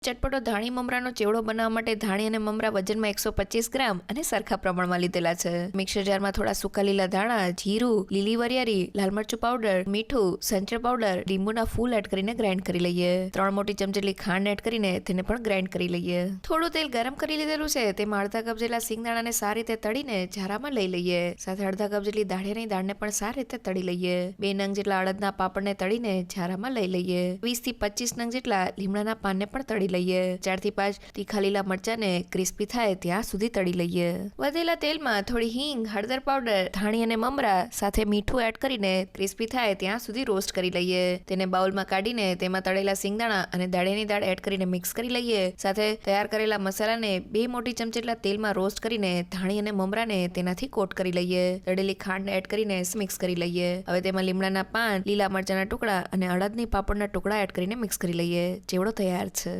ચટપટો ધાણી મમરાનો ચેવડો બનાવવા માટે ધાણી અને મમરા વજનમાં 125 ગ્રામ અને સરખા પ્રમાણમાં લીધેલા છે. મિક્સર જારમાં થોડા સૂકા લીલા ધાણા, જીરું, લીલી વરિયાળી, લાલ મરચું પાવડર, મીઠું, સંચળ પાવડર, લીંબુના ફૂલ એડ કરીને ગ્રાઇન્ડ કરી લઈએ. 3 મોટી ચમચી જેટલી ખાંડ એડ કરીને તેને પણ ગ્રાઇન્ડ કરી લઈએ. થોડું તેલ ગરમ કરી લીધેલું છે તેમાં અડધા કપ જેટલા સિંગદાણાને સારી રીતે તળીને ઝારામાં લઈ લઈએ. સાથે અડધા કપ જેટલી દાળિયાની દાળને પણ સારી રીતે તળી લઈએ. 2 નંગ જેટલા અડદના પાપડને તળીને ઝારામાં લઈ લઈએ. 20 થી 25 નંગ જેટલા લીમડાના પાનને પણ તળી લઈએ. 4 થી 5 તીખા લીલા મરચાને ક્રિસ્પી થાય ત્યાં સુધી તળી લઈએ. વધેલા તેલમાં થોડી હિંગ, હળદર પાવડર, ધાણી અને મમરા સાથે મીઠું એડ કરીને ક્રિસ્પી થાય ત્યાં સુધી રોસ્ટ કરી લઈએ. તેને બાઉલમાં કાઢીને તેમાં તળેલા સિંગદાણા અને દાળિયાની દાળ એડ કરીને મિક્સ કરી લઈએ. સાથે તૈયાર કરેલા મસાલાને 2 મોટી ચમચી જેટલા તેલમાં રોસ્ટ કરીને ધાણી અને મમરાને તેનાથી કોટ કરી લઈએ. તળેલી ખાંડ એડ કરીને મિક્સ કરી લઈએ. હવે તેમાં લીમડાના પાન, લીલા મરચાના ટુકડા અને અડદની પાપડના ટુકડા એડ કરીને મિક્સ કરી લઈએ. ચેવડો તૈયાર છે.